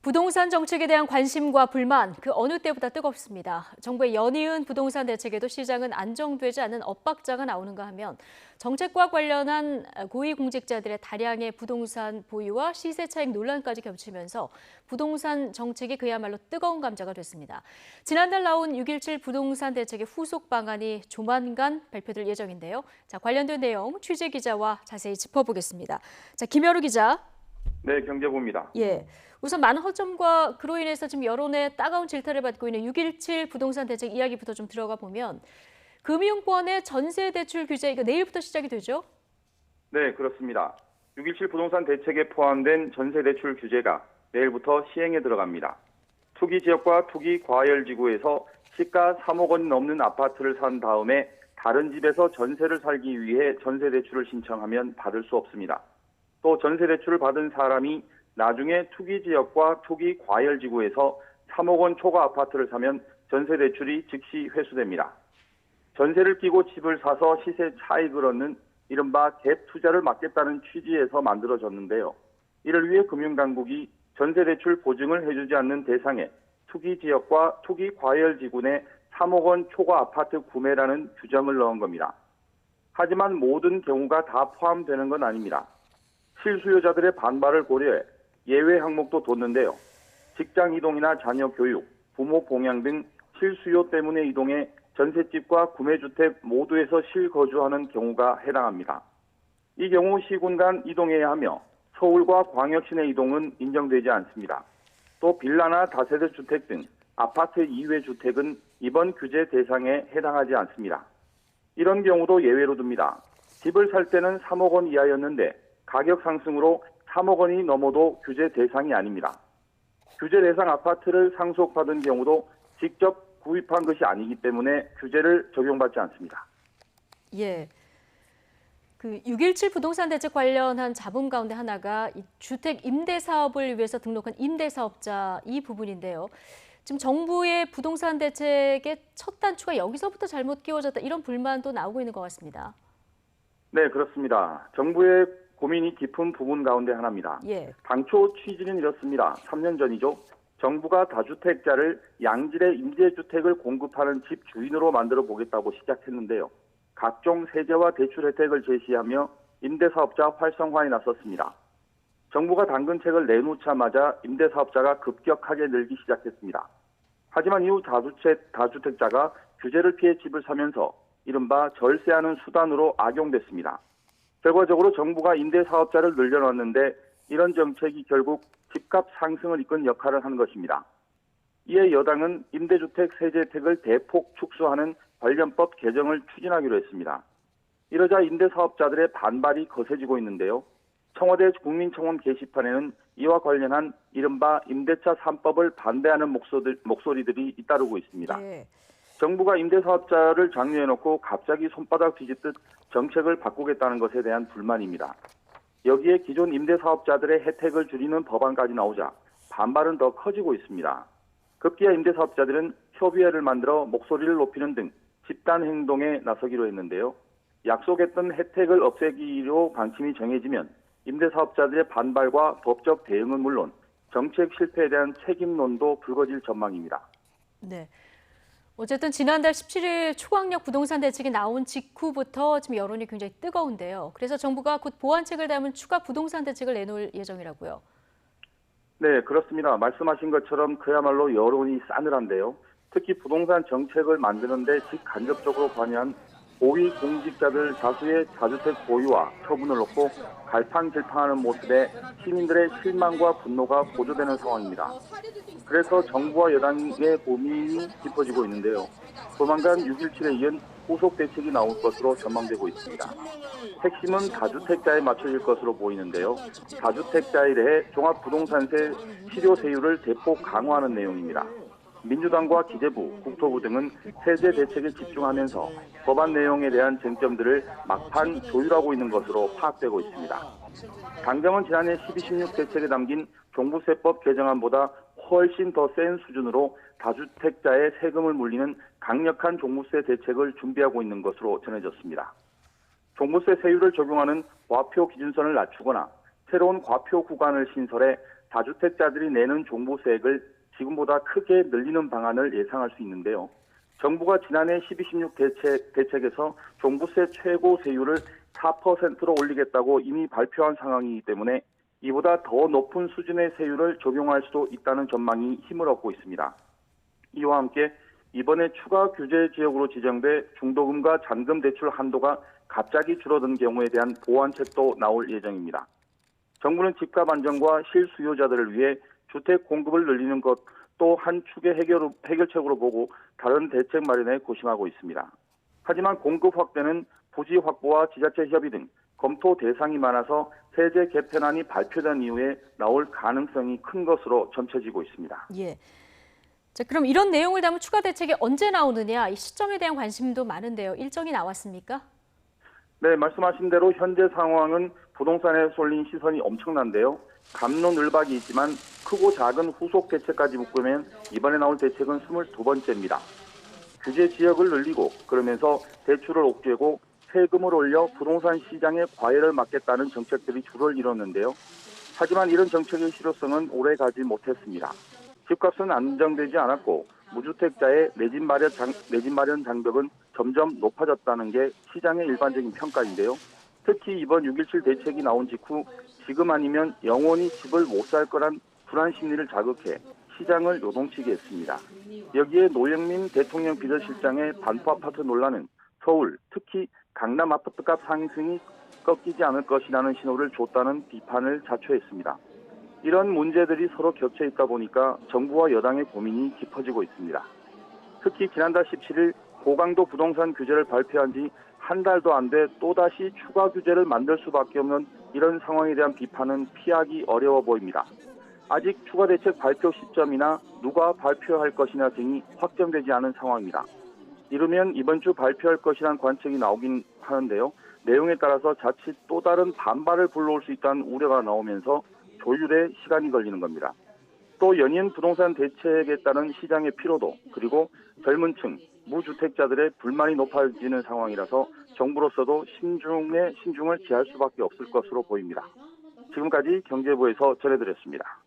부동산 정책에 대한 관심과 불만 그 어느 때보다 뜨겁습니다. 정부의 연이은 부동산 대책에도 시장은 안정되지 않은 엇박자가 나오는가 하면 정책과 관련한 고위공직자들의 다량의 부동산 보유와 시세 차익 논란까지 겹치면서 부동산 정책이 그야말로 뜨거운 감자가 됐습니다. 지난달 나온 6.17 부동산 대책의 후속 방안이 조만간 발표될 예정인데요. 자, 관련된 내용 취재 기자와 자세히 짚어보겠습니다. 자, 김여루 기자. 네, 경제부입니다. 예. 우선 많은 허점과 그로 인해서 지금 여론의 따가운 질타를 받고 있는 6.17 부동산 대책 이야기부터 좀 들어가 보면 금융권의 전세 대출 규제 이거 내일부터 시작이 되죠? 네, 그렇습니다. 6.17 부동산 대책에 포함된 전세 대출 규제가 내일부터 시행에 들어갑니다. 투기 지역과 투기 과열 지구에서 시가 3억 원이 넘는 아파트를 산 다음에 다른 집에서 전세를 살기 위해 전세 대출을 신청하면 받을 수 없습니다. 또 전세 대출을 받은 사람이 나중에 투기 지역과 투기 과열 지구에서 3억 원 초과 아파트를 사면 전세 대출이 즉시 회수됩니다. 전세를 끼고 집을 사서 시세 차익을 얻는 이른바 갭 투자를 막겠다는 취지에서 만들어졌는데요. 이를 위해 금융당국이 전세 대출 보증을 해주지 않는 대상에 투기 지역과 투기 과열 지구 내 3억 원 초과 아파트 구매라는 규정을 넣은 겁니다. 하지만 모든 경우가 다 포함되는 건 아닙니다. 실수요자들의 반발을 고려해 예외 항목도 뒀는데요. 직장 이동이나 자녀 교육, 부모 봉양 등 실수요 때문에 이동해 전셋집과 구매주택 모두에서 실거주하는 경우가 해당합니다. 이 경우 시군 간 이동해야 하며 서울과 광역시내 이동은 인정되지 않습니다. 또 빌라나 다세대 주택 등 아파트 이외 주택은 이번 규제 대상에 해당하지 않습니다. 이런 경우도 예외로 둡니다. 집을 살 때는 3억 원 이하였는데 가격 상승으로 3억 원이 넘어도 규제 대상이 아닙니다. 규제 대상 아파트를 상속받은 경우도 직접 구입한 것이 아니기 때문에 규제를 적용받지 않습니다. 예. 그 6.17 부동산 대책 관련한 잡음 가운데 하나가 이 주택 임대 사업을 위해서 등록한 임대 사업자 이 부분인데요. 지금 정부의 부동산 대책의 첫 단추가 여기서부터 잘못 끼워졌다 이런 불만도 나오고 있는 것 같습니다. 네, 그렇습니다. 정부의 고민이 깊은 부분 가운데 하나입니다. 예. 당초 취지는 이렇습니다. 3년 전이죠. 정부가 다주택자를 양질의 임대주택을 공급하는 집 주인으로 만들어 보겠다고 시작했는데요. 각종 세제와 대출 혜택을 제시하며 임대사업자 활성화에 나섰습니다. 정부가 당근책을 내놓자마자 임대사업자가 급격하게 늘기 시작했습니다. 하지만 이후 다주택자가 규제를 피해 집을 사면서 이른바 절세하는 수단으로 악용됐습니다. 결과적으로 정부가 임대사업자를 늘려놨는데 이런 정책이 결국 집값 상승을 이끈 역할을 한 것입니다. 이에 여당은 임대주택 세제 혜택을 대폭 축소하는 관련법 개정을 추진하기로 했습니다. 이러자 임대사업자들의 반발이 거세지고 있는데요. 청와대 국민청원 게시판에는 이와 관련한 이른바 임대차 3법을 반대하는 목소리들이 잇따르고 있습니다. 예. 정부가 임대사업자를 장려해놓고 갑자기 손바닥 뒤집듯 정책을 바꾸겠다는 것에 대한 불만입니다. 여기에 기존 임대사업자들의 혜택을 줄이는 법안까지 나오자 반발은 더 커지고 있습니다. 급기야 임대사업자들은 협의회를 만들어 목소리를 높이는 등 집단 행동에 나서기로 했는데요. 약속했던 혜택을 없애기로 방침이 정해지면 임대사업자들의 반발과 법적 대응은 물론 정책 실패에 대한 책임론도 불거질 전망입니다. 네. 어쨌든 지난달 17일 초강력 부동산 대책이 나온 직후부터 지금 여론이 굉장히 뜨거운데요. 그래서 정부가 곧 보완책을 담은 추가 부동산 대책을 내놓을 예정이라고요. 네, 그렇습니다. 말씀하신 것처럼 그야말로 여론이 싸늘한데요. 특히 부동산 정책을 만드는 데 직간접적으로 관여한 고위 공직자들 다수의 다주택 보유와 처분을 놓고 갈팡질팡하는 모습에 시민들의 실망과 분노가 고조되는 상황입니다. 그래서 정부와 여당의 고민이 깊어지고 있는데요. 조만간 6.17에 이은 후속 대책이 나올 것으로 전망되고 있습니다. 핵심은 다주택자에 맞춰질 것으로 보이는데요. 다주택자에 대해 종합부동산세 실효세율을 대폭 강화하는 내용입니다. 민주당과 기재부, 국토부 등은 세제 대책에 집중하면서 법안 내용에 대한 쟁점들을 막판 조율하고 있는 것으로 파악되고 있습니다. 당정은 지난해 12.16 대책에 담긴 종부세법 개정안보다 훨씬 더 센 수준으로 다주택자의 세금을 물리는 강력한 종부세 대책을 준비하고 있는 것으로 전해졌습니다. 종부세 세율을 적용하는 과표 기준선을 낮추거나 새로운 과표 구간을 신설해 다주택자들이 내는 종부세액을 지금보다 크게 늘리는 방안을 예상할 수 있는데요. 정부가 지난해 12.16 대책에서 종부세 최고 세율을 4%로 올리겠다고 이미 발표한 상황이기 때문에 이보다 더 높은 수준의 세율을 적용할 수도 있다는 전망이 힘을 얻고 있습니다. 이와 함께 이번에 추가 규제 지역으로 지정돼 중도금과 잔금 대출 한도가 갑자기 줄어든 경우에 대한 보완책도 나올 예정입니다. 정부는 집값 안정과 실수요자들을 위해 주택 공급을 늘리는 것 또 한 축의 해결책으로 보고 다른 대책 마련에 고심하고 있습니다. 하지만 공급 확대는 부지 확보와 지자체 협의 등 검토 대상이 많아서 세제 개편안이 발표된 이후에 나올 가능성이 큰 것으로 점쳐지고 있습니다. 예. 자, 그럼 이런 내용을 담은 추가 대책이 언제 나오느냐, 이 시점에 대한 관심도 많은데요. 일정이 나왔습니까? 네, 말씀하신 대로 현재 상황은 부동산에 쏠린 시선이 엄청난데요. 갑론을박이 있지만 크고 작은 후속 대책까지 묶으면 이번에 나올 대책은 22번째입니다. 규제 지역을 늘리고 그러면서 대출을 옥죄고 세금을 올려 부동산 시장의 과열을 막겠다는 정책들이 줄을 이뤘는데요. 하지만 이런 정책의 실효성은 오래 가지 못했습니다. 집값은 안정되지 않았고 무주택자의 내 집 마련 장벽은 점점 높아졌다는 게 시장의 일반적인 평가인데요. 특히 이번 6.17 대책이 나온 직후 지금 아니면 영원히 집을 못 살 거란 불안 심리를 자극해 시장을 요동치게 했습니다. 여기에 노영민 대통령 비서실장의 반포 아파트 논란은 서울, 특히 강남 아파트값 상승이 꺾이지 않을 것이라는 신호를 줬다는 비판을 자초했습니다. 이런 문제들이 서로 겹쳐 있다 보니까 정부와 여당의 고민이 깊어지고 있습니다. 특히 지난달 17일 고강도 부동산 규제를 발표한 지 한 달도 안 돼 또다시 추가 규제를 만들 수밖에 없는 이런 상황에 대한 비판은 피하기 어려워 보입니다. 아직 추가 대책 발표 시점이나 누가 발표할 것이냐 등이 확정되지 않은 상황입니다. 이르면 이번 주 발표할 것이라는 관측이 나오긴 하는데요. 내용에 따라서 자칫 또 다른 반발을 불러올 수 있다는 우려가 나오면서 조율에 시간이 걸리는 겁니다. 또 연이은 부동산 대책에 따른 시장의 피로도 그리고 젊은 층, 무주택자들의 불만이 높아지는 상황이라서 정부로서도 신중을 기할 수밖에 없을 것으로 보입니다. 지금까지 경제부에서 전해드렸습니다.